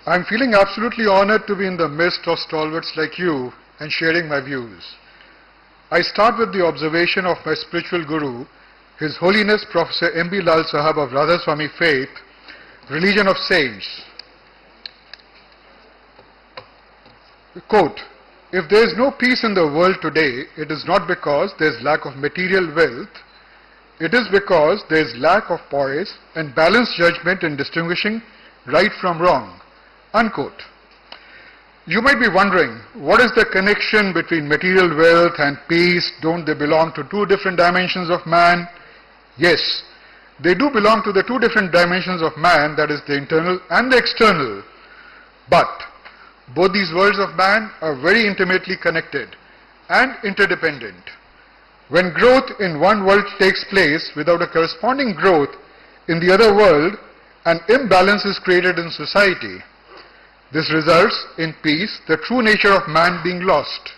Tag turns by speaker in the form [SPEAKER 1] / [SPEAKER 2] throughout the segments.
[SPEAKER 1] I'm feeling absolutely honored to be in the midst of stalwarts like you and sharing my views. I start with the observation of my spiritual guru, His Holiness Professor M.B. Lal Sahab of Radha-Swami Faith, Religion of Saints. Quote, "If there is no peace in the world today, it is not because there is lack of material wealth, it is because there is lack of poise and balanced judgment in distinguishing right from wrong." Unquote. You might be wondering, what is the connection between material wealth and peace? Don't they belong to two different dimensions of man? Yes, they do belong to the two different dimensions of man, that is the internal and the external. But both these worlds of man are very intimately connected and interdependent. When growth in one world takes place without a corresponding growth in the other world, an imbalance is created in society. This results in peace, the true nature of man being lost.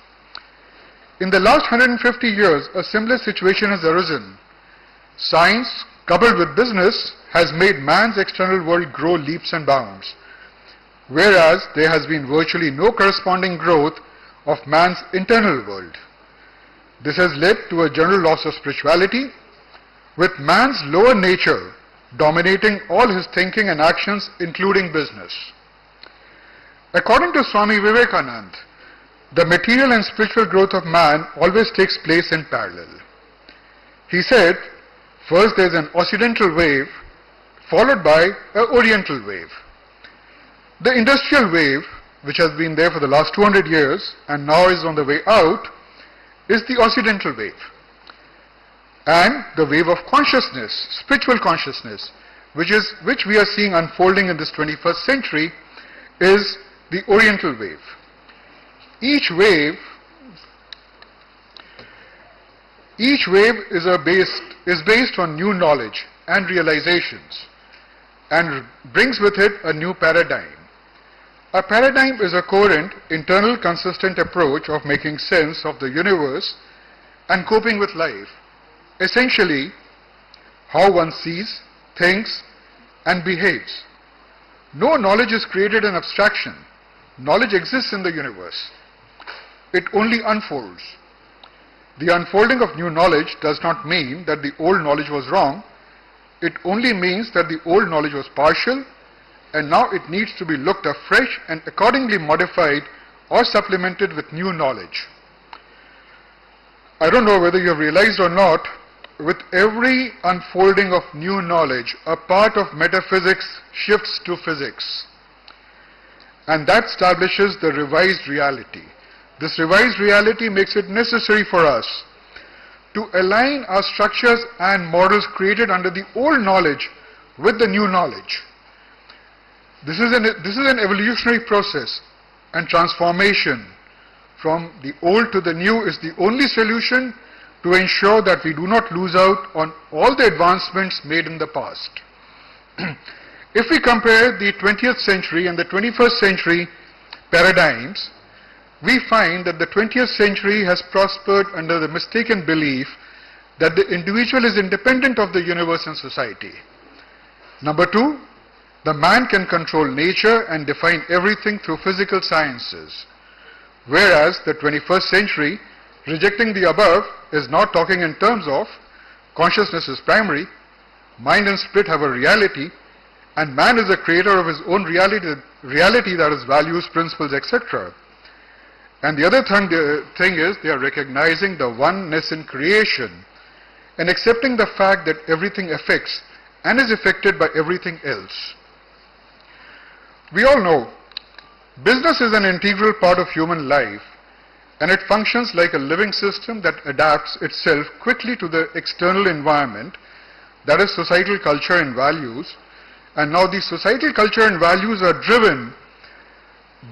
[SPEAKER 1] In the last 150 years, a similar situation has arisen. Science, coupled with business, has made man's external world grow leaps and bounds, whereas there has been virtually no corresponding growth of man's internal world. This has led to a general loss of spirituality, with man's lower nature dominating all his thinking and actions, including business. According to Swami Vivekananda, the material and spiritual growth of man always takes place in parallel. He said, first there is an occidental wave, followed by an oriental wave. The industrial wave, which has been there for the last 200 years and now is on the way out, is the occidental wave. And the wave of consciousness, spiritual consciousness, which we are seeing unfolding in this 21st century, is the oriental wave. Each wave is based on new knowledge and realizations and brings with it a new paradigm. A paradigm is a coherent, internal, consistent approach of making sense of the universe and coping with life. Essentially, how one sees, thinks, and behaves. No knowledge is created in abstraction. Knowledge exists in the universe. It only unfolds. The unfolding of new knowledge does not mean that the old knowledge was wrong. It only means that the old knowledge was partial and now it needs to be looked afresh and accordingly modified or supplemented with new knowledge. I don't know whether you have realized or not, with every unfolding of new knowledge, a part of metaphysics shifts to physics. And that establishes the revised reality. This revised reality makes it necessary for us to align our structures and models created under the old knowledge with the new knowledge. This is an evolutionary process, and transformation from the old to the new is the only solution to ensure that we do not lose out on all the advancements made in the past. If we compare the 20th century and the 21st century paradigms, we find that the 20th century has prospered under the mistaken belief that the individual is independent of the universe and society. Number two, the man can control nature and define everything through physical sciences. Whereas the 21st century, rejecting the above, is not talking in terms of consciousness is primary, mind and spirit have a reality, and man is a creator of his own reality, that is values, principles, etc. And the other thing is they are recognizing the oneness in creation and accepting the fact that everything affects and is affected by everything else. We all know business is an integral part of human life, and it functions like a living system that adapts itself quickly to the external environment, that is societal culture and values. And now these societal culture and values are driven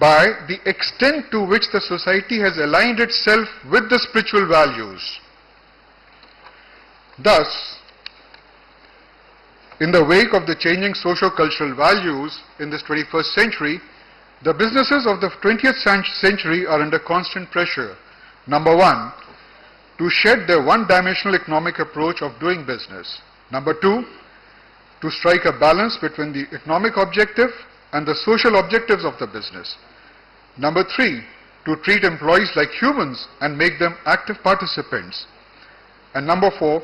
[SPEAKER 1] by the extent to which the society has aligned itself with the spiritual values. Thus, in the wake of the changing socio-cultural values in this 21st century, the businesses of the 20th century are under constant pressure. Number one, to shed their one-dimensional economic approach of doing business. Number two, to strike a balance between the economic objective and the social objectives of the business. Number 3, to treat employees like humans and make them active participants. And number 4,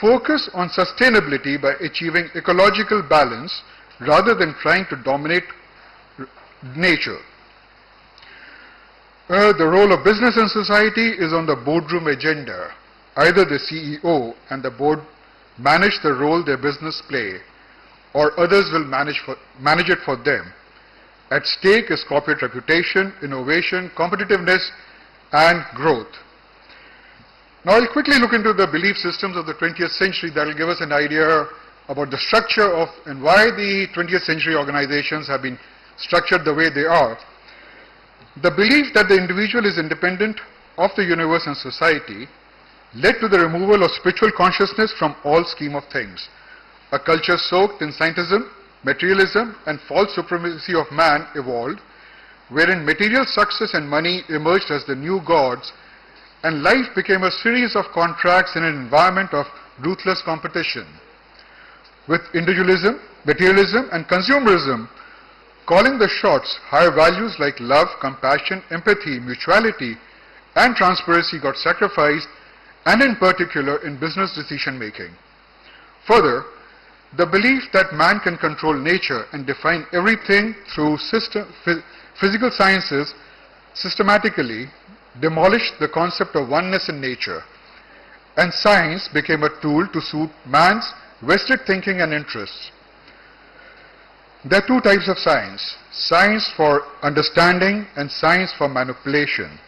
[SPEAKER 1] focus on sustainability by achieving ecological balance rather than trying to dominate nature. The role of business in society is on the boardroom agenda. Either the CEO and the board manage the role their business play, or others will manage it for them. At stake is corporate reputation, innovation, competitiveness, and growth. Now I'll quickly look into the belief systems of the 20th century that will give us an idea about the structure of and why the 20th century organizations have been structured the way they are. The belief that the individual is independent of the universe and society led to the removal of spiritual consciousness from all scheme of things. A culture soaked in scientism, materialism, and false supremacy of man evolved, wherein material success and money emerged as the new gods, and life became a series of contracts in an environment of ruthless competition. With individualism, materialism, and consumerism calling the shots, higher values like love, compassion, empathy, mutuality, and transparency got sacrificed, and in particular in business decision making. Further, the belief that man can control nature and define everything through physical sciences systematically demolished the concept of oneness in nature, and science became a tool to suit man's vested thinking and interests. There are two types of science: science for understanding and science for manipulation.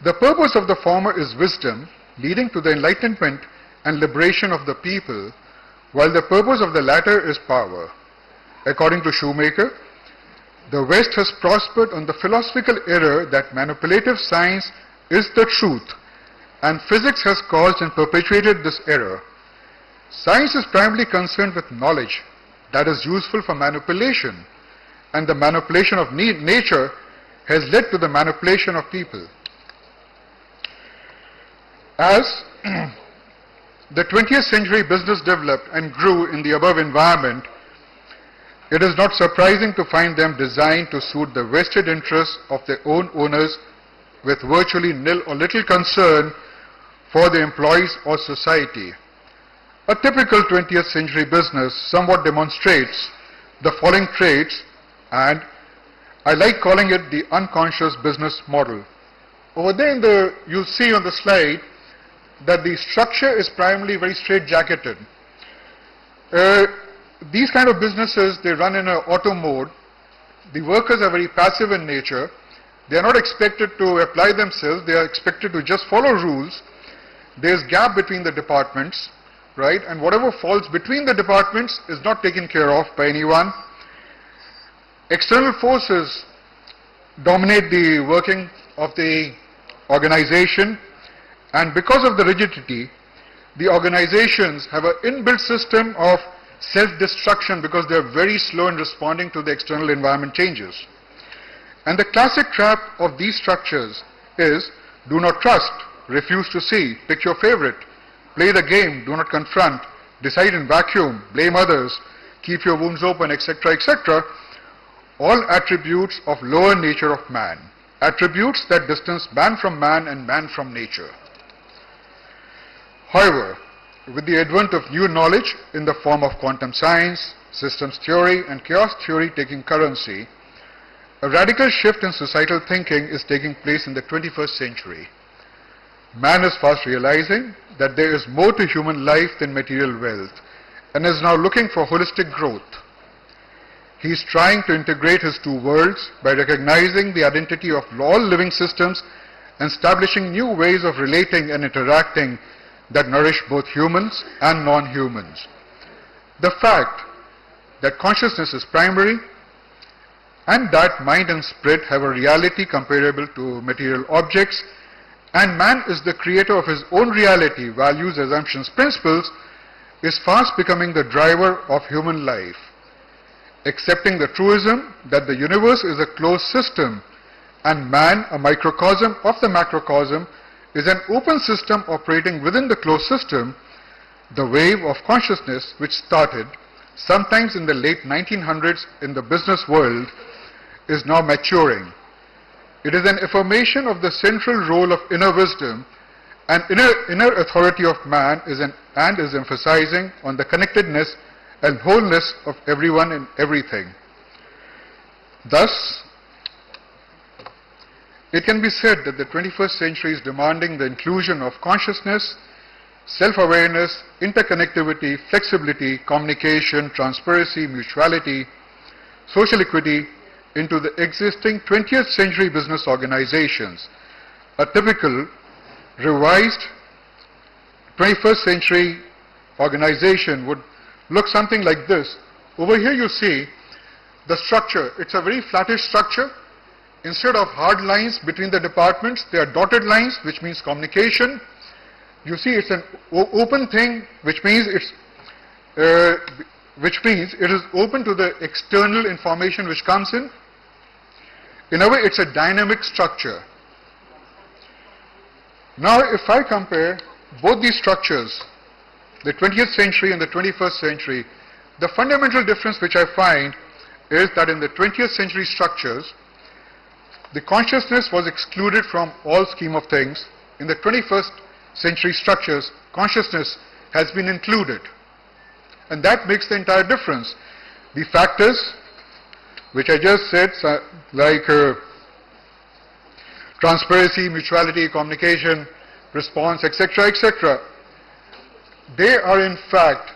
[SPEAKER 1] The purpose of the former is wisdom, leading to the enlightenment and liberation of the people, while the purpose of the latter is power. According to Shoemaker, the West has prospered on the philosophical error that manipulative science is the truth, and physics has caused and perpetuated this error. Science is primarily concerned with knowledge that is useful for manipulation, and the manipulation of nature has led to the manipulation of people. As the 20th century business developed and grew in the above environment, it is not surprising to find them designed to suit the vested interests of their own owners with virtually nil or little concern for the employees or society. A typical 20th century business somewhat demonstrates the following traits, and I like calling it the unconscious business model. Over there you'll see on the slide that the structure is primarily very straight-jacketed. These kind of businesses, they run in an auto mode. The workers are very passive in nature. They are not expected to apply themselves. They are expected to just follow rules. There's gap between the departments, right? And whatever falls between the departments is not taken care of by anyone. External forces dominate the working of the organization, and because of the rigidity, the organizations have an inbuilt system of self-destruction because they are very slow in responding to the external environment changes. And the classic trap of these structures is do not trust, refuse to see, pick your favorite, play the game, do not confront, decide in vacuum, blame others, keep your wounds open, etc., etc. All attributes of lower nature of man, attributes that distance man from man and man from nature. However, with the advent of new knowledge in the form of quantum science, systems theory, and chaos theory taking currency, a radical shift in societal thinking is taking place in the 21st century. Man is fast realizing that there is more to human life than material wealth, and is now looking for holistic growth. He is trying to integrate his two worlds by recognizing the identity of all living systems and establishing new ways of relating and interacting that nourish both humans and non-humans. The fact that consciousness is primary and that mind and spirit have a reality comparable to material objects, and man is the creator of his own reality, values, assumptions, principles, is fast becoming the driver of human life. Accepting the truism that the universe is a closed system and man a microcosm of the macrocosm is an open system operating within the closed system, the wave of consciousness which started sometimes in the late 1900s in the business world, is now maturing. It is an affirmation of the central role of inner wisdom and inner authority of man and is emphasizing on the connectedness and wholeness of everyone and everything. Thus, it can be said that the 21st century is demanding the inclusion of consciousness, self-awareness, interconnectivity, flexibility, communication, transparency, mutuality, social equity into the existing 20th century business organizations. A typical revised 21st century organization would look something like this. Over here you see the structure. It's a very flattish structure. Instead of hard lines between the departments, there are dotted lines, which means communication. You see it's an open thing, which means it is open to the external information which comes in. In a way, it's a dynamic structure. Now, if I compare both these structures, the 20th century and the 21st century, the fundamental difference which I find is that in the 20th century structures, the consciousness was excluded from all scheme of things. In the 21st century structures, consciousness has been included. And that makes the entire difference. The factors which I just said, like transparency, mutuality, communication, response, etc., etc., they are in fact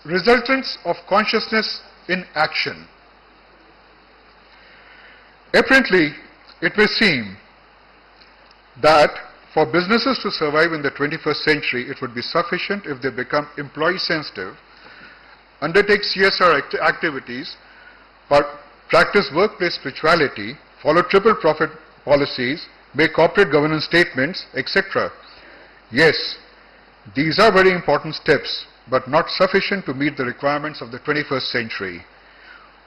[SPEAKER 1] resultants of consciousness in action. Apparently, it may seem that for businesses to survive in the 21st century, it would be sufficient if they become employee sensitive, undertake CSR activities, but practice workplace spirituality, follow triple profit policies, make corporate governance statements, etc. Yes, these are very important steps, but not sufficient to meet the requirements of the 21st century.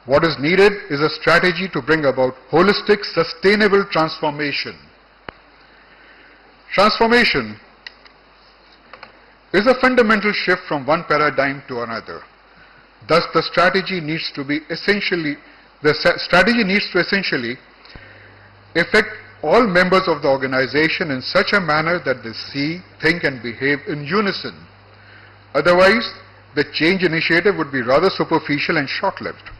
[SPEAKER 1] What is needed is a strategy to bring about holistic, sustainable transformation. Transformation is a fundamental shift from one paradigm to another. Thus, the strategy needs to essentially affect all members of the organization in such a manner that they see, think and behave in unison. Otherwise, the change initiative would be rather superficial and short-lived.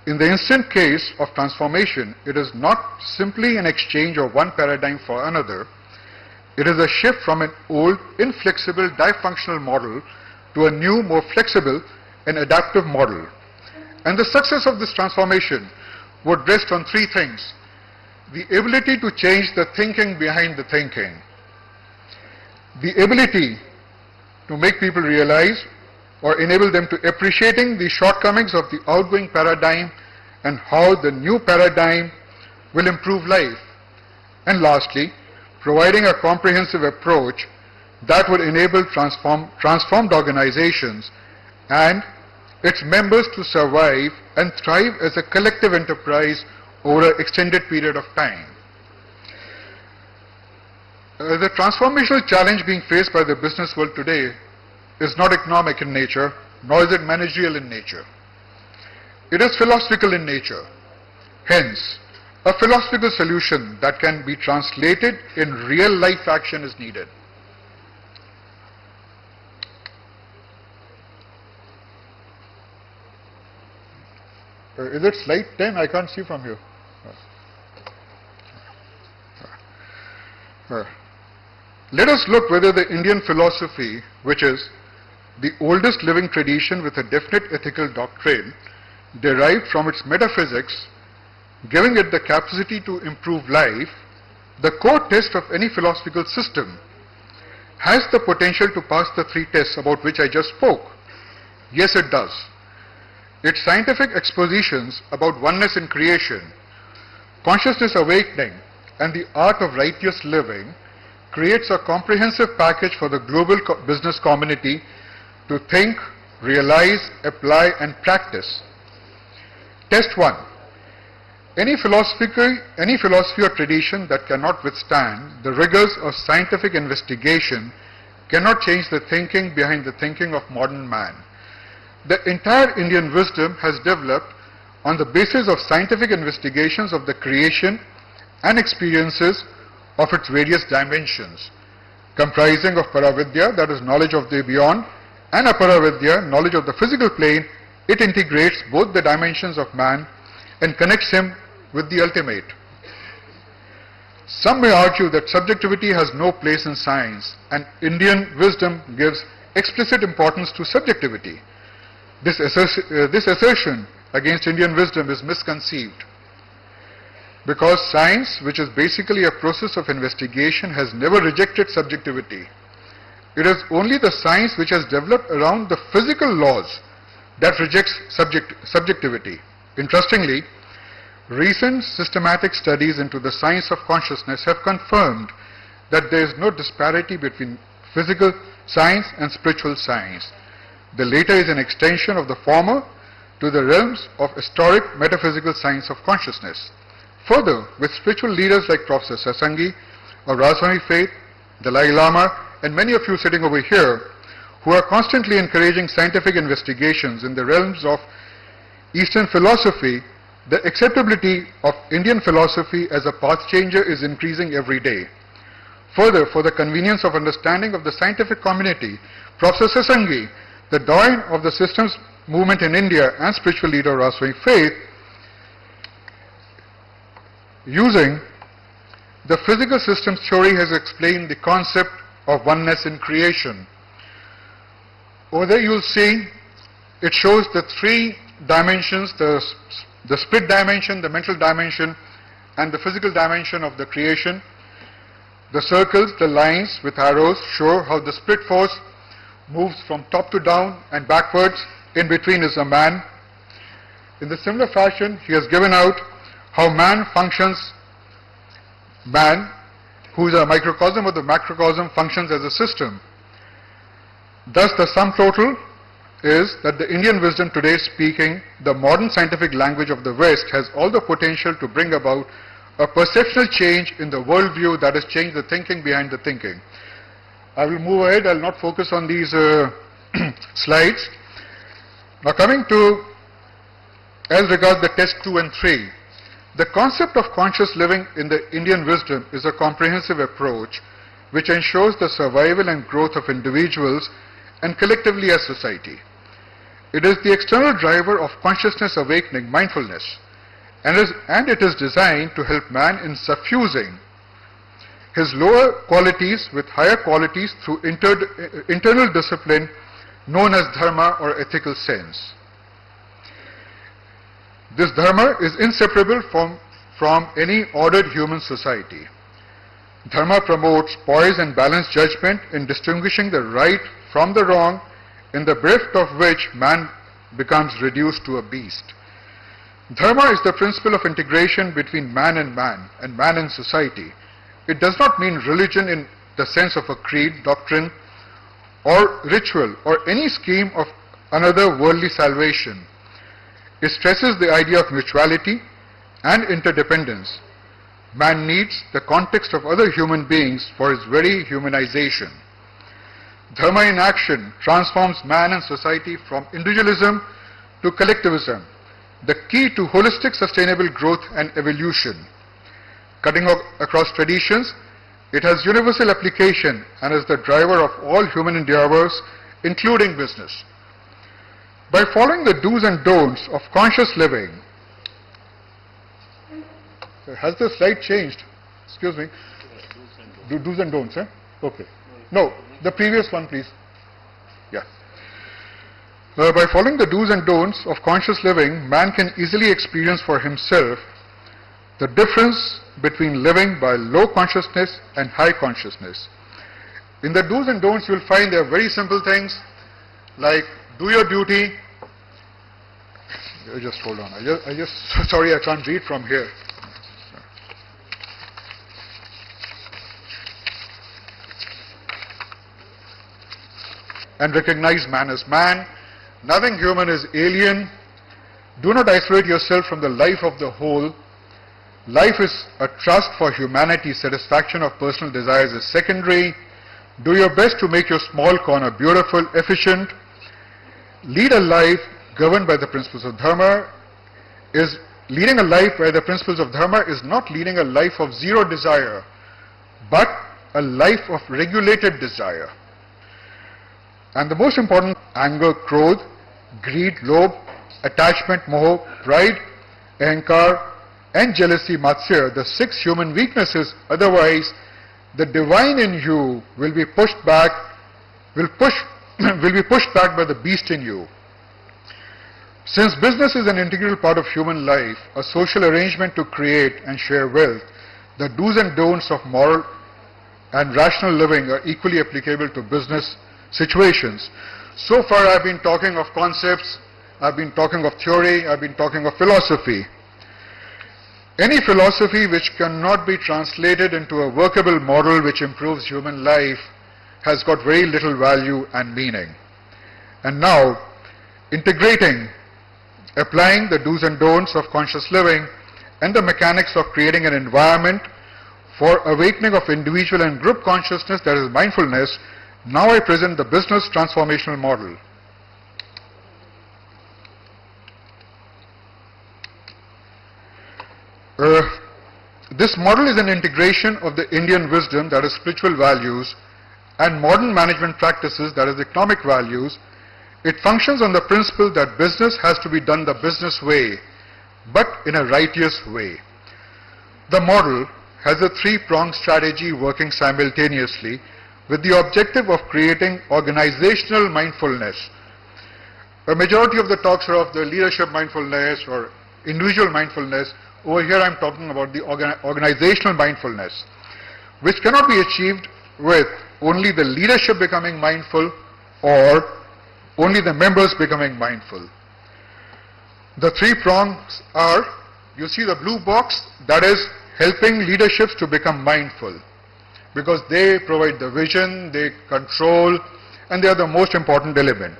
[SPEAKER 1] In the instant case of transformation, it is not simply an exchange of one paradigm for another. It is a shift from an old, inflexible, difunctional model to a new, more flexible and adaptive model. And the success of this transformation would rest on three things: the ability to change the thinking behind the thinking, the ability to make people realize or enable them to appreciating the shortcomings of the outgoing paradigm and how the new paradigm will improve life, and lastly, providing a comprehensive approach that would enable transformed organizations and its members to survive and thrive as a collective enterprise over an extended period of time. The transformational challenge being faced by the business world today is not economic in nature, nor is it managerial in nature. It is philosophical in nature. Hence, a philosophical solution that can be translated in real life action is needed. Is it slide 10? I can't see from here. Let us look whether the Indian philosophy, which is the oldest living tradition with a definite ethical doctrine, derived from its metaphysics, giving it the capacity to improve life, the core test of any philosophical system, has the potential to pass the three tests about which I just spoke. Yes, it does. Its scientific expositions about oneness in creation, consciousness awakening, and the art of righteous living creates a comprehensive package for the global business community to think, realize, apply, and practice. Test 1. Any philosophy or tradition that cannot withstand the rigors of scientific investigation cannot change the thinking behind the thinking of modern man. The entire Indian wisdom has developed on the basis of scientific investigations of the creation and experiences of its various dimensions, comprising of Paravidya, that is knowledge of the beyond, and Aparavidya, knowledge of the physical plane. It integrates both the dimensions of man and connects him with the ultimate. Some may argue that subjectivity has no place in science, and Indian wisdom gives explicit importance to subjectivity. This assertion against Indian wisdom is misconceived, because science, which is basically a process of investigation, has never rejected subjectivity. It is only the science which has developed around the physical laws that rejects subjectivity. Interestingly, recent systematic studies into the science of consciousness have confirmed that there is no disparity between physical science and spiritual science. The latter is an extension of the former to the realms of historic metaphysical science of consciousness. Further, with spiritual leaders like Professor Sasangi of Raswami Faith, Dalai Lama, and many of you sitting over here, who are constantly encouraging scientific investigations in the realms of Eastern philosophy, the acceptability of Indian philosophy as a path changer is increasing every day. Further, for the convenience of understanding of the scientific community, Professor Sasangi, the doyen of the systems movement in India and spiritual leader of Raswami Faith, using the physical systems theory, has explained the concept of oneness in creation. Over there you'll see it shows the three dimensions, the spirit dimension, the mental dimension, and the physical dimension of the creation. The circles, the lines with arrows show how the spirit force moves from top to down and backwards. In between is a man. In the similar fashion, he has given out how man functions. Man, who is a microcosm of the macrocosm, functions as a system. Thus, the sum total is that the Indian wisdom today, speaking the modern scientific language of the West, has all the potential to bring about a perceptual change in the worldview that has changed the thinking behind the thinking. I will move ahead. I will not focus on these slides. Now, coming to, as regards the test 2 and 3, the concept of conscious living in the Indian wisdom is a comprehensive approach which ensures the survival and growth of individuals and collectively as society. It is the external driver of consciousness awakening, mindfulness, and it is designed to help man in suffusing his lower qualities with higher qualities through internal discipline known as dharma or ethical sense. This dharma is inseparable from any ordered human society. Dharma promotes poise and balanced judgment in distinguishing the right from the wrong, in the bereft of which man becomes reduced to a beast. Dharma is the principle of integration between man and man in society. It does not mean religion in the sense of a creed, doctrine, or ritual, or any scheme of another worldly salvation. It stresses the idea of mutuality and interdependence. Man needs the context of other human beings for his very humanization. Dharma in action transforms man and society from individualism to collectivism, the key to holistic sustainable growth and evolution. Cutting across traditions, it has universal application and is the driver of all human endeavors, including business. By following the do's and don'ts of conscious living, has the slide changed? Excuse me. Do's and don'ts, eh? Okay. No, the previous one, please. Yeah. By following the do's and don'ts of conscious living, man can easily experience for himself the difference between living by low consciousness and high consciousness. In the do's and don'ts, you will find there are very simple things like do your duty. Just hold on. Sorry, I can't read from here. And recognize man as man. Nothing human is alien. Do not isolate yourself from the life of the whole. Life is a trust for humanity. Satisfaction of personal desires is secondary. Do your best to make your small corner beautiful, efficient. lead a life governed by the principles of Dharma is leading a life where the principles of Dharma is not leading a life of zero desire, but a life of regulated desire. And the most important, anger, krodh, greed, lobh, attachment, moh, pride, ahankar, and jealousy, matsya, the 6 human weaknesses. Otherwise, the divine in you will be pushed back, will be pushed back by the beast in you. Since business is an integral part of human life, a social arrangement to create and share wealth, the do's and don'ts of moral and rational living are equally applicable to business situations. So far I've been talking of concepts, I've been talking of theory, I've been talking of philosophy. Any philosophy which cannot be translated into a workable model which improves human life has got very little value and meaning. And now, applying the do's and don'ts of conscious living and the mechanics of creating an environment for awakening of individual and group consciousness, that is mindfulness, now I present the business transformational model. This model is an integration of the Indian wisdom, that is spiritual values, and modern management practices, that is economic values. It functions on the principle that business has to be done the business way, but in a righteous way. The model has a 3-pronged strategy working simultaneously with the objective of creating organizational mindfulness. A majority of the talks are of the leadership mindfulness or individual mindfulness. Over here I'm talking about the organizational mindfulness, which cannot be achieved with only the leadership becoming mindful or only the members becoming mindful. The 3 prongs are, you see the blue box, that is helping leaderships to become mindful, because they provide the vision, they control, and they are the most important element.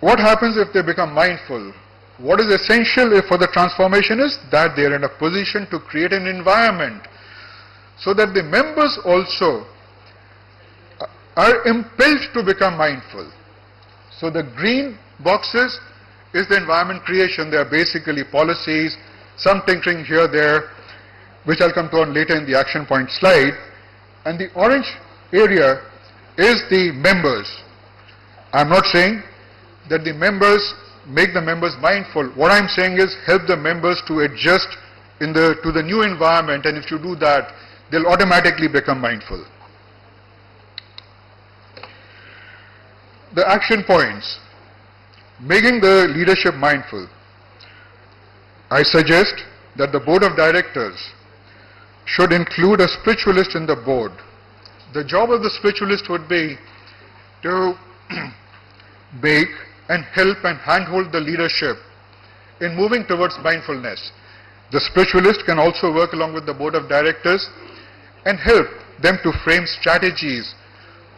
[SPEAKER 1] What happens if they become mindful? What is essential for the transformation is that they are in a position to create an environment so that the members also are impelled to become mindful. So the green boxes is the environment creation. They are basically policies, some tinkering here, there, which I'll come to on later in the action point slide. And the orange area is the members. I'm not saying that the members make the members mindful. What I'm saying is help the members to adjust to the new environment, and if you do that, they'll automatically become mindful. The action points. Making the leadership mindful. I suggest that the board of directors should include a spiritualist in the board. The job of the spiritualist would be to bake and help and handhold the leadership in moving towards mindfulness. The spiritualist can also work along with the board of directors and help them to frame strategies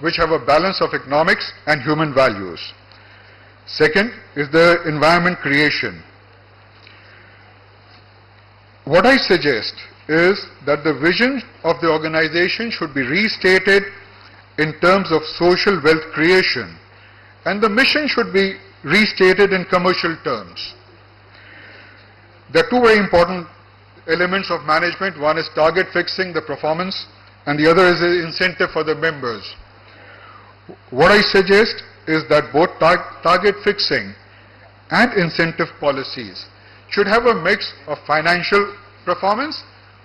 [SPEAKER 1] which have a balance of economics and human values. Second is the environment creation. What I suggest is that the vision of the organization should be restated in terms of social wealth creation, and the mission should be restated in commercial terms. There are 2 very important elements of management. One is target fixing, the performance, and the other is the incentive for the members. What I suggest is that both target fixing and incentive policies should have a mix of financial performance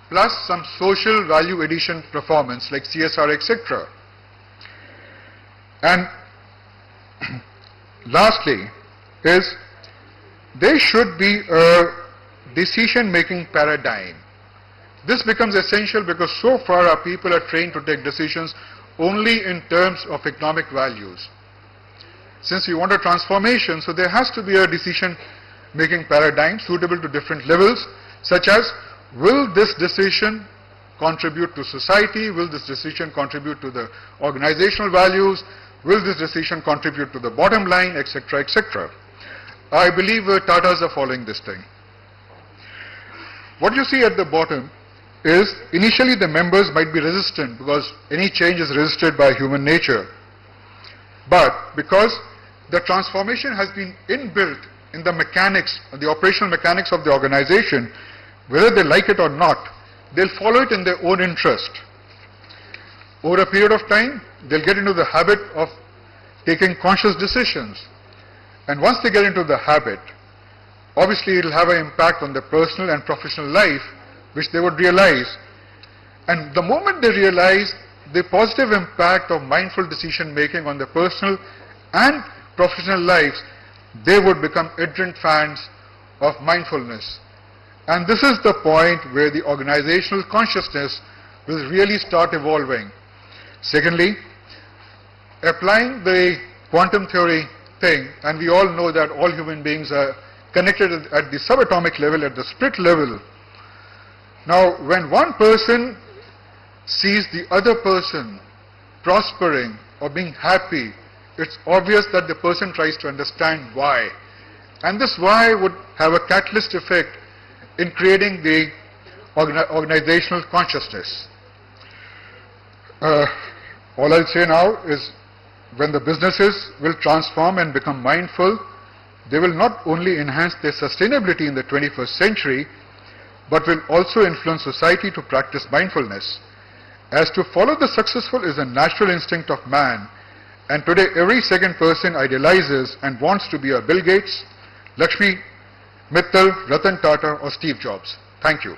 [SPEAKER 1] plus some social value addition performance like CSR, etc. And lastly is there should be a decision-making paradigm. This becomes essential because so far our people are trained to take decisions only in terms of economic values. Since we want a transformation, so there has to be a decision-making paradigm suitable to different levels, such as, will this decision contribute to society? Will this decision contribute to the organizational values? Will this decision contribute to the bottom line, etc., etc.? I believe Tatas are following this thing. What you see at the bottom is initially the members might be resistant because any change is resisted by human nature. But because the transformation has been inbuilt in the mechanics, the operational mechanics of the organization. Whether they like it or not, they'll follow it in their own interest. Over a period of time, they'll get into the habit of taking conscious decisions. And once they get into the habit, obviously it will have an impact on their personal and professional life, which they would realize. And the moment they realize the positive impact of mindful decision making on their personal and professional lives, they would become ardent fans of mindfulness. And this is the point where the organizational consciousness will really start evolving. Secondly, applying the quantum theory thing, and we all know that all human beings are connected at the subatomic level, at the split level. Now, when one person sees the other person prospering or being happy, it's obvious that the person tries to understand why. And this why would have a catalyst effect in creating the organizational consciousness. All I'll say now is, when the businesses will transform and become mindful, they will not only enhance their sustainability in the 21st century, but will also influence society to practice mindfulness. As to follow the successful is a natural instinct of man, and today every second person idealizes and wants to be a Bill Gates, Lakshmi Mittal, Ratan Tata or Steve Jobs. Thank you.